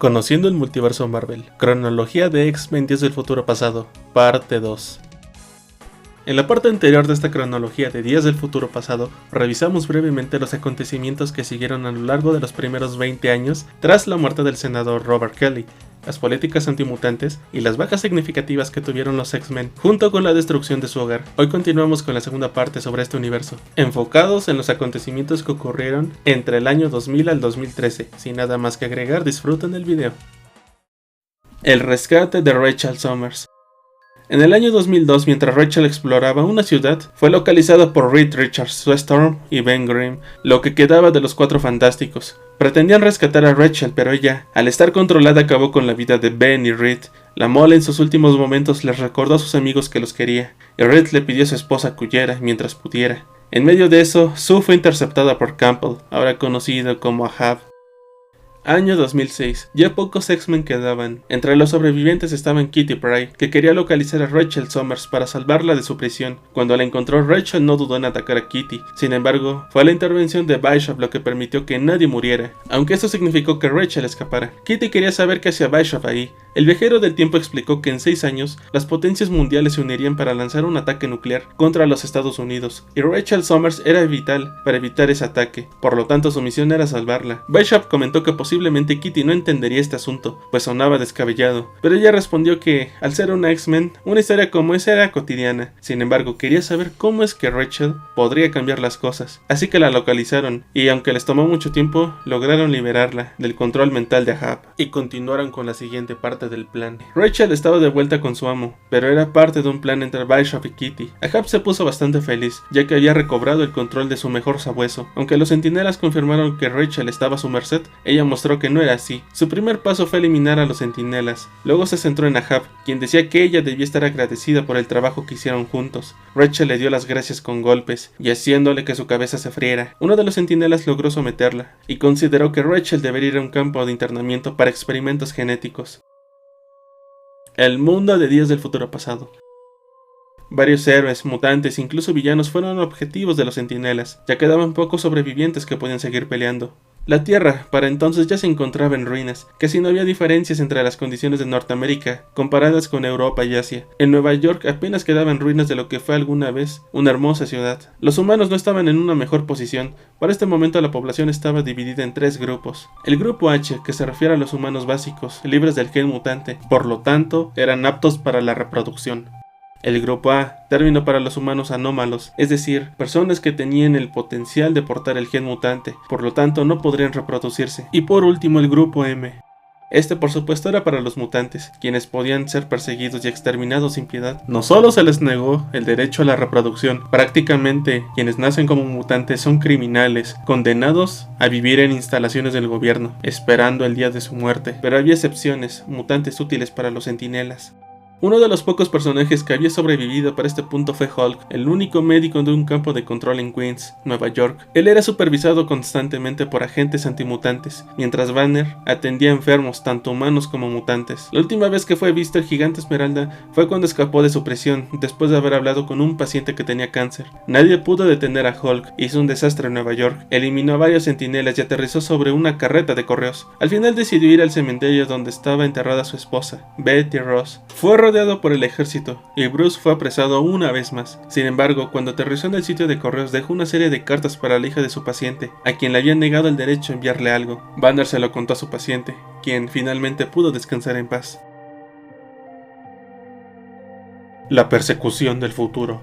Conociendo el multiverso Marvel, cronología de X-Men Días del Futuro Pasado, parte 2. En la parte anterior de esta cronología de Días del Futuro Pasado, revisamos brevemente los acontecimientos que siguieron a lo largo de los primeros 20 años tras la muerte del senador Robert Kelly, las políticas antimutantes y las bajas significativas que tuvieron los X-Men, junto con la destrucción de su hogar. Hoy continuamos con la segunda parte sobre este universo, enfocados en los acontecimientos que ocurrieron entre el año 2000 al 2013. Sin nada más que agregar, disfruten el video. El rescate de Rachel Summers. En el año 2002, mientras Rachel exploraba una ciudad, fue localizada por Reed Richards, Sue Storm y Ben Grimm, lo que quedaba de los Cuatro Fantásticos. Pretendían rescatar a Rachel, pero ella, al estar controlada, acabó con la vida de Ben y Reed. La Mole en sus últimos momentos les recordó a sus amigos que los quería, y Reed le pidió a su esposa que huyera mientras pudiera. En medio de eso, Sue fue interceptada por Campbell, ahora conocido como Ahab. Año 2006. Ya pocos X-Men quedaban. Entre los sobrevivientes estaban Kitty Pryde, que quería localizar a Rachel Summers para salvarla de su prisión. Cuando la encontró, Rachel no dudó en atacar a Kitty. Sin embargo, fue la intervención de Bishop lo que permitió que nadie muriera, aunque eso significó que Rachel escapara. Kitty quería saber qué hacía Bishop ahí. El viajero del tiempo explicó que en 6 años, las potencias mundiales se unirían para lanzar un ataque nuclear contra los Estados Unidos, y Rachel Summers era vital para evitar ese ataque, por lo tanto su misión era salvarla. Bishop comentó que posiblemente Kitty no entendería este asunto, pues sonaba descabellado, pero ella respondió que, al ser una X-Men, una historia como esa era cotidiana. Sin embargo, quería saber cómo es que Rachel podría cambiar las cosas, así que la localizaron, y aunque les tomó mucho tiempo, lograron liberarla del control mental de Ahab, y continuaron con la siguiente parte del plan. Rachel estaba de vuelta con su amo, pero era parte de un plan entre Bishop y Kitty. Ahab se puso bastante feliz, ya que había recobrado el control de su mejor sabueso. Aunque los centinelas confirmaron que Rachel estaba a su merced, ella mostró que no era así. Su primer paso fue eliminar a los centinelas. Luego se centró en Ahab, quien decía que ella debía estar agradecida por el trabajo que hicieron juntos. Rachel le dio las gracias con golpes, y haciéndole que su cabeza se friera. Uno de los centinelas logró someterla, y consideró que Rachel debería ir a un campo de internamiento para experimentos genéticos. El mundo de Días del Futuro Pasado. Varios héroes, mutantes e incluso villanos fueron objetivos de los centinelas. Ya quedaban pocos sobrevivientes que podían seguir peleando. La Tierra, para entonces, ya se encontraba en ruinas. Casi no había diferencias entre las condiciones de Norteamérica, comparadas con Europa y Asia. En Nueva York apenas quedaban ruinas de lo que fue alguna vez una hermosa ciudad. Los humanos no estaban en una mejor posición. Para este momento la población estaba dividida en 3 grupos. El grupo H, que se refiere a los humanos básicos, libres del gen mutante, por lo tanto, eran aptos para la reproducción. El grupo A, término para los humanos anómalos, es decir, personas que tenían el potencial de portar el gen mutante, por lo tanto no podrían reproducirse. Y por último el grupo M. Este por supuesto era para los mutantes, quienes podían ser perseguidos y exterminados sin piedad. No solo se les negó el derecho a la reproducción, prácticamente quienes nacen como mutantes son criminales, condenados a vivir en instalaciones del gobierno, esperando el día de su muerte. Pero había excepciones, mutantes útiles para los centinelas. Uno de los pocos personajes que había sobrevivido para este punto fue Hulk, el único médico de un campo de control en Queens, Nueva York. Él era supervisado constantemente por agentes antimutantes, mientras Banner atendía a enfermos, tanto humanos como mutantes. La última vez que fue visto el Gigante Esmeralda fue cuando escapó de su prisión, después de haber hablado con un paciente que tenía cáncer. Nadie pudo detener a Hulk, hizo un desastre en Nueva York, eliminó a varios centinelas y aterrizó sobre una carreta de correos. Al final decidió ir al cementerio donde estaba enterrada su esposa, Betty Ross. Fue rodeado por el ejército, y Bruce fue apresado una vez más. Sin embargo, cuando aterrizó en el sitio de correos dejó una serie de cartas para la hija de su paciente, a quien le habían negado el derecho a enviarle algo. Banner se lo contó a su paciente, quien finalmente pudo descansar en paz. La persecución del futuro.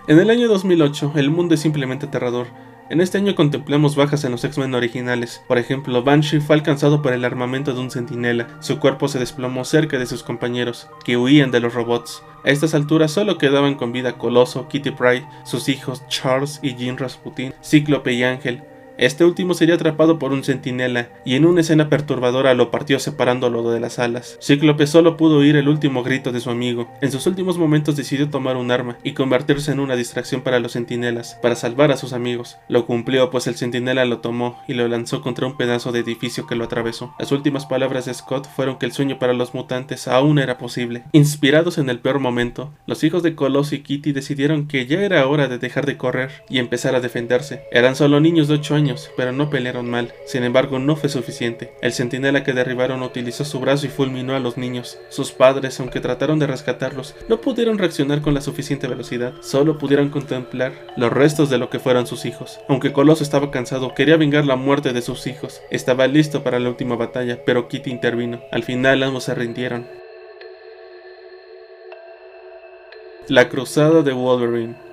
En el año 2008, el mundo es simplemente aterrador. En este año contemplamos bajas en los X-Men originales. Por ejemplo, Banshee fue alcanzado por el armamento de un centinela. Su cuerpo se desplomó cerca de sus compañeros, que huían de los robots. A estas alturas solo quedaban con vida Coloso, Kitty Pryde, sus hijos Charles y Jean Rasputin, Cíclope y Ángel. Este último sería atrapado por un centinela, y en una escena perturbadora lo partió separándolo de las alas. Cíclope solo pudo oír el último grito de su amigo. En sus últimos momentos decidió tomar un arma y convertirse en una distracción para los centinelas, para salvar a sus amigos. Lo cumplió, pues el centinela lo tomó y lo lanzó contra un pedazo de edificio que lo atravesó. Las últimas palabras de Scott fueron que el sueño para los mutantes aún era posible. Inspirados en el peor momento, los hijos de Coloso y Kitty decidieron que ya era hora de dejar de correr y empezar a defenderse. Eran solo niños de 8 años daños, pero no pelearon mal. Sin embargo, no fue suficiente. El centinela que derribaron utilizó su brazo y fulminó a los niños. Sus padres, aunque trataron de rescatarlos, no pudieron reaccionar con la suficiente velocidad. Solo pudieron contemplar los restos de lo que fueron sus hijos. Aunque Coloso estaba cansado, quería vengar la muerte de sus hijos. Estaba listo para la última batalla, pero Kitty intervino. Al final ambos se rindieron. La cruzada de Wolverine.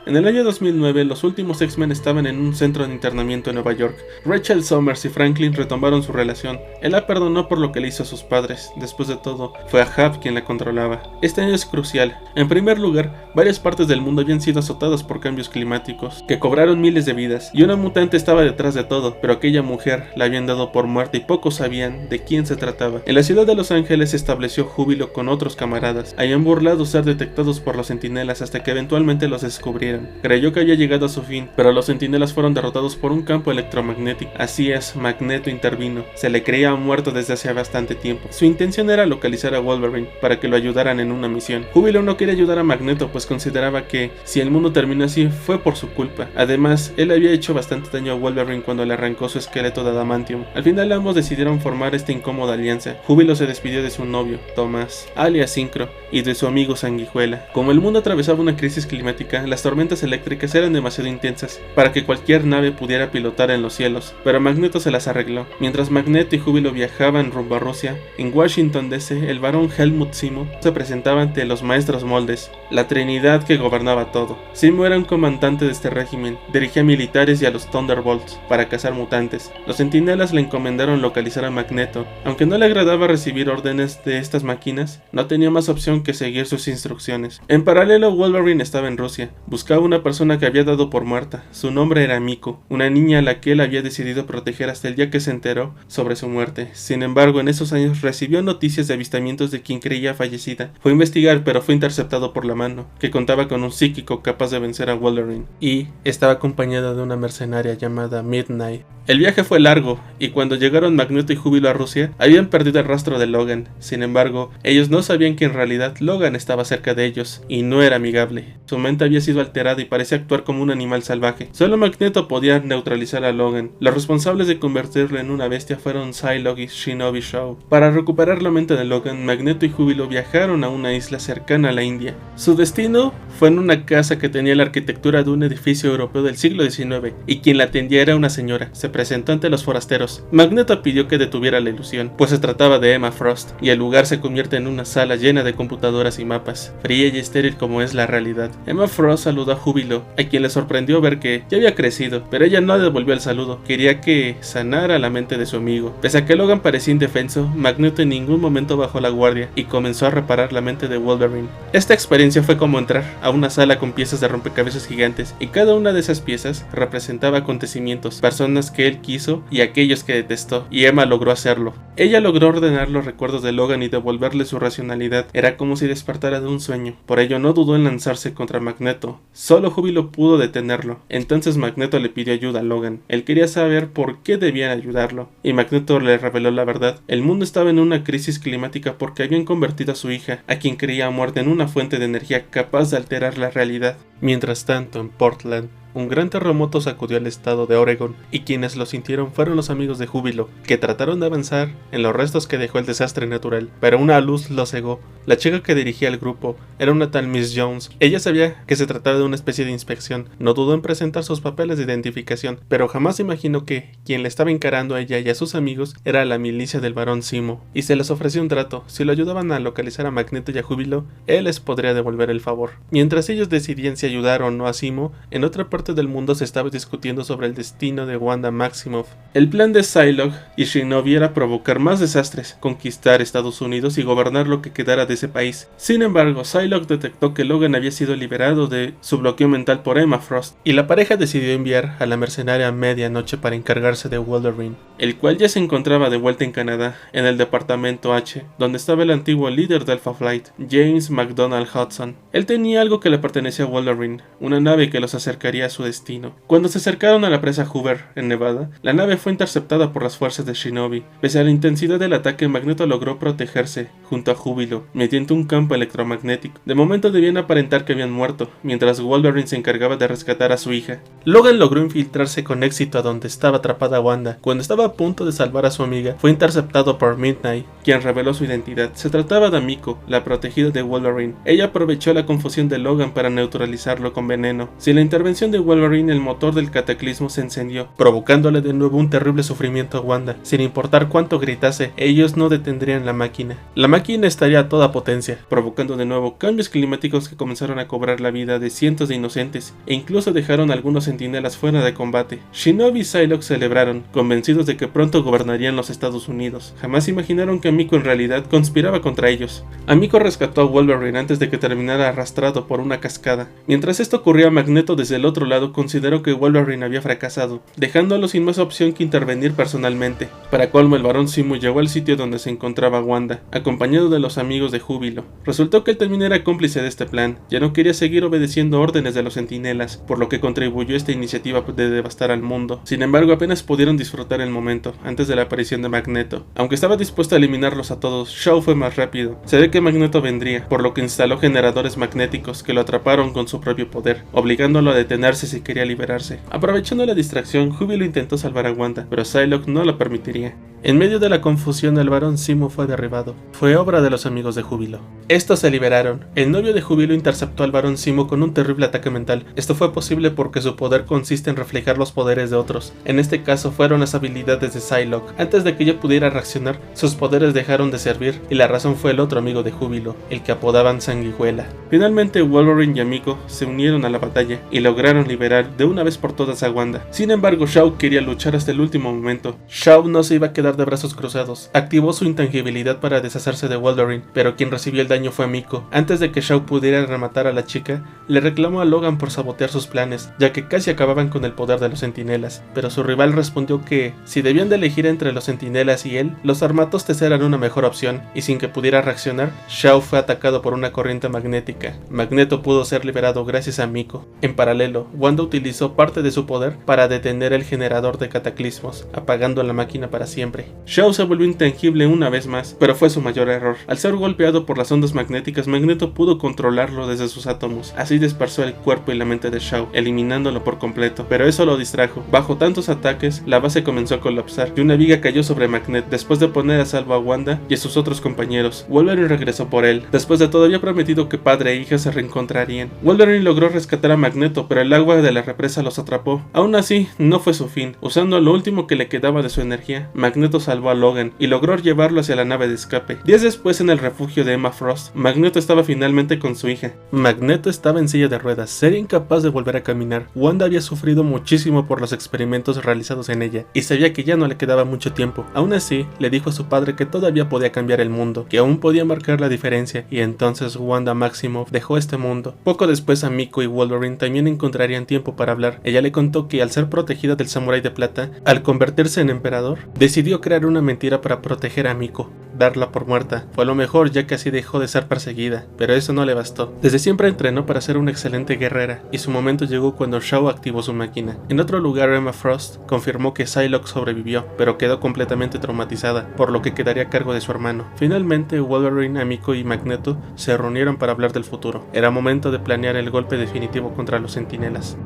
En el año 2009, los últimos X-Men estaban en un centro de internamiento en Nueva York. Rachel Summers y Franklin retomaron su relación. Él la perdonó por lo que le hizo a sus padres. Después de todo, fue a Hap quien la controlaba. Este año es crucial. En primer lugar, varias partes del mundo habían sido azotadas por cambios climáticos, que cobraron miles de vidas, y una mutante estaba detrás de todo, pero aquella mujer la habían dado por muerta y pocos sabían de quién se trataba. En la ciudad de Los Ángeles se estableció Júbilo con otros camaradas. Habían burlado ser detectados por los centinelas hasta que eventualmente los descubrieron. Creyó que había llegado a su fin, pero los centinelas fueron derrotados por un campo electromagnético. Así es, Magneto intervino. Se le creía muerto desde hace bastante tiempo. Su intención era localizar a Wolverine para que lo ayudaran en una misión. Júbilo no quería ayudar a Magneto, pues consideraba que si el mundo terminó así fue por su culpa. Además, él había hecho bastante daño a Wolverine cuando le arrancó su esqueleto de adamantium. Al final ambos decidieron formar esta incómoda alianza. Júbilo se despidió de su novio, Tomás, alias Synchro, y de su amigo Sanguijuela. Como el mundo atravesaba una crisis climática, las tormentas eléctricas eran demasiado intensas para que cualquier nave pudiera pilotar en los cielos, pero Magneto se las arregló. Mientras Magneto y Júbilo viajaban rumbo a Rusia, en Washington DC, el barón Helmut Zemo se presentaba ante los maestros moldes, la trinidad que gobernaba todo. Zemo era un comandante de este régimen, dirigía militares y a los Thunderbolts para cazar mutantes. Los centinelas le encomendaron localizar a Magneto. Aunque no le agradaba recibir órdenes de estas máquinas, no tenía más opción que seguir sus instrucciones. En paralelo, Wolverine estaba en Rusia, buscaba una persona que había dado por muerta. Su nombre era Miko, una niña a la que él había decidido proteger hasta el día que se enteró sobre su muerte. Sin embargo, en esos años recibió noticias de avistamientos de quien creía fallecida. Fue a investigar, pero fue interceptado por la mano, que contaba con un psíquico capaz de vencer a Wolverine, y estaba acompañada de una mercenaria llamada Midnight. El viaje fue largo, y cuando llegaron Magneto y Júbilo a Rusia, habían perdido el rastro de Logan. Sin embargo, ellos no sabían que en realidad Logan estaba cerca de ellos, y no era amigable. Su mente había sido alterada y parecía actuar como un animal salvaje. Solo Magneto podía neutralizar a Logan. Los responsables de convertirlo en una bestia fueron Psylocke y Shinobi Shaw. Para recuperar la mente de Logan, Magneto y Júbilo viajaron a una isla cercana a la India. Su destino fue en una casa que tenía la arquitectura de un edificio europeo del siglo XIX, y quien la atendía era una señora. Se presentó ante los forasteros. Magneto pidió que detuviera la ilusión, pues se trataba de Emma Frost, y el lugar se convierte en una sala llena de computadoras y mapas, fría y estéril como es la realidad. Emma Frost saludó a Júbilo, a quien le sorprendió ver que ya había crecido, pero ella no devolvió el saludo. Quería que sanara la mente de su amigo. Pese a que Logan parecía indefenso, Magneto en ningún momento bajó la guardia y comenzó a reparar la mente de Wolverine. Esta experiencia fue como entrar a una sala con piezas de rompecabezas gigantes, y cada una de esas piezas representaba acontecimientos, personas que él quiso y aquellos que detestó, y Emma logró hacerlo. Ella logró ordenar los recuerdos de Logan y devolverle su racionalidad. Era como si despertara de un sueño. Por ello no dudó en lanzarse contra Magneto. Solo Júbilo pudo detenerlo. Entonces Magneto le pidió ayuda a Logan. Él quería saber por qué debían ayudarlo, y Magneto le reveló la verdad. El mundo estaba en una crisis climática porque habían convertido a su hija, a quien creía muerta, en una fuente de energía capaz de alterar la realidad. Mientras tanto, en Portland, un gran terremoto sacudió al estado de Oregon, y quienes lo sintieron fueron los amigos de Júbilo, que trataron de avanzar en los restos que dejó el desastre natural, pero una luz los cegó. La chica que dirigía el grupo era una tal Miss Jones. Ella sabía que se trataba de una especie de inspección, no dudó en presentar sus papeles de identificación, pero jamás imaginó que quien le estaba encarando a ella y a sus amigos era la milicia del barón Zemo, y se les ofreció un trato. Si lo ayudaban a localizar a Magneto y a Júbilo, él les podría devolver el favor. Mientras ellos decidían si ayudar o no a Zemo, en otra parte del mundo se estaba discutiendo sobre el destino de Wanda Maximoff. El plan de Psylocke y Shinobi era provocar más desastres, conquistar Estados Unidos y gobernar lo que quedara de ese país. Sin embargo, Psylocke detectó que Logan había sido liberado de su bloqueo mental por Emma Frost, y la pareja decidió enviar a la mercenaria a medianoche para encargarse de Wolverine, el cual ya se encontraba de vuelta en Canadá, en el departamento H, donde estaba el antiguo líder de Alpha Flight, James McDonald Hudson. Él tenía algo que le pertenecía a Wolverine, Wolverine, una nave que los acercaría a su destino. Cuando se acercaron a la presa Hoover, en Nevada, la nave fue interceptada por las fuerzas de Shinobi. Pese a la intensidad del ataque, Magneto logró protegerse junto a Júbilo mediante un campo electromagnético. De momento debían aparentar que habían muerto, mientras Wolverine se encargaba de rescatar a su hija. Logan logró infiltrarse con éxito a donde estaba atrapada Wanda. Cuando estaba a punto de salvar a su amiga, fue interceptado por Midnight, quien reveló su identidad. Se trataba de Miko, la protegida de Wolverine. Ella aprovechó la confusión de Logan para neutralizarlo con veneno. Sin la intervención de Wolverine, el motor del cataclismo se encendió, provocándole de nuevo un terrible sufrimiento a Wanda. Sin importar cuánto gritase, ellos no detendrían la máquina. La máquina estaría a toda potencia, provocando de nuevo cambios climáticos que comenzaron a cobrar la vida de cientos de inocentes, e incluso dejaron a algunos centinelas fuera de combate. Shinobi y Psylocke celebraron, convencidos de que pronto gobernarían los Estados Unidos. Jamás imaginaron que Miko en realidad conspiraba contra ellos. Miko rescató a Wolverine antes de que terminara arrastrado por una cascada. Mientras esto ocurría, Magneto desde el otro lado consideró que Wolverine había fracasado, dejándolo sin más opción que intervenir personalmente. Para colmo, el Barón Zemo llegó al sitio donde se encontraba Wanda, acompañado de los amigos de Júbilo. Resultó que él también era cómplice de este plan. Ya no quería seguir obedeciendo órdenes de los centinelas, por lo que contribuyó a esta iniciativa de devastar al mundo. Sin embargo, apenas pudieron disfrutar el momento, antes de la aparición de Magneto. Aunque estaba dispuesto a eliminarlos a todos, Shaw fue más rápido. Se ve que Magneto vendría, por lo que instaló generadores magnéticos que lo atraparon con su propio poder, obligándolo a detenerse si quería liberarse. Aprovechando la distracción, Júbilo intentó salvar a Wanda, pero Psylocke no lo permitiría. En medio de la confusión, el Barón Zemo fue derribado. Fue obra de los amigos de Júbilo. Estos se liberaron. El novio de Júbilo interceptó al Barón Zemo con un terrible ataque mental. Esto fue posible porque su poder consiste en reflejar los poderes de otros. En este caso fueron las habilidades de Psylocke. Antes de que ella pudiera reaccionar, sus poderes dejaron de servir, y la razón fue el otro amigo de Júbilo, el que apodaban Sanguijuela. Finalmente, Wolverine y Miko se unieron a la batalla y lograron liberar de una vez por todas a Wanda. Sin embargo, Shaw quería luchar hasta el último momento. Shaw no se iba a quedar de brazos cruzados. Activó su intangibilidad para deshacerse de Wolverine, pero quien recibió el daño fue Miko. Antes de que Shaw pudiera rematar a la chica, le reclamó a Logan por sabotear sus planes, ya que casi acababan con el poder de los centinelas, pero su rival respondió que, si debían de elegir entre los centinelas y él, los armatostes eran una mejor opción, y sin que pudiera reaccionar, Shaw fue atacado por una corriente magnética. Magneto pudo ser liberado gracias a Miko. En paralelo, Wanda utilizó parte de su poder para detener el generador de cataclismos, apagando la máquina para siempre. Shaw se volvió intangible una vez más, pero fue su mayor error. Al ser golpeado por las ondas magnéticas, Magneto pudo controlarlo desde sus átomos. Así dispersó el cuerpo y la mente de Shaw, eliminándolo por completo, pero eso lo distrajo. Bajo tantos ataques, la base comenzó a colapsar y una viga cayó sobre Magneto. Después de poner a salvo a Wanda y a sus otros compañeros, Wolverine regresó por él. Después de todo, había prometido que padre e hija se reencontrarían. Wolverine logró rescatar a Magneto, pero el agua de la represa los atrapó. Aún así, no fue su fin. Usando lo último que le quedaba de su energía, Magneto salvó a Logan y logró llevarlo hacia la nave de escape. Días después, en el refugio de Emma Frost, Magneto estaba finalmente con su hija. Magneto estaba en silla de ruedas, sería incapaz de volver a caminar. Wanda había sufrido muchísimo por los experimentos realizados en ella, y sabía que ya no le quedaba mucho tiempo. Aún así, le dijo a su padre que todavía podía cambiar el mundo, que aún podía marcar la diferencia, y entonces Wanda Maximoff dejó este mundo. Poco después, Miko y Wolverine también encontrarían tiempo para hablar. Ella le contó que al ser protegida del Samurái de Plata, al convertirse en emperador, decidió crear una mentira para proteger a Miko. Darla por muerta fue lo mejor, ya que así dejó de ser perseguida, pero eso no le bastó. Desde siempre entrenó para ser una excelente guerrera, y su momento llegó cuando Shaw activó su máquina. En otro lugar, Emma Frost confirmó que Psylocke sobrevivió, pero quedó completamente traumatizada, por lo que quedaría a cargo de su hermano. Finalmente, Wolverine, Miko y Magneto se reunieron para hablar del futuro. Era momento de planear el golpe definitivo contra los centinelas.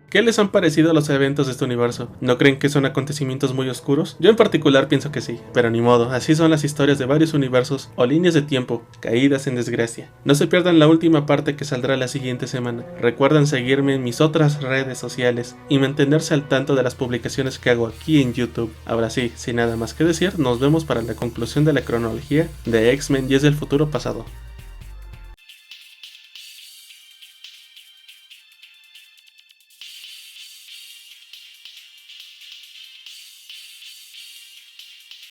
¿Qué les han parecido los eventos de este universo? ¿No creen que son acontecimientos muy oscuros? Yo en particular pienso que sí, pero ni modo, así son las historias de varios universos o líneas de tiempo caídas en desgracia. No se pierdan la última parte que saldrá la siguiente semana. Recuerden seguirme en mis otras redes sociales y mantenerse al tanto de las publicaciones que hago aquí en YouTube. Ahora sí, sin nada más que decir, nos vemos para la conclusión de la cronología de X-Men Días del Futuro Pasado.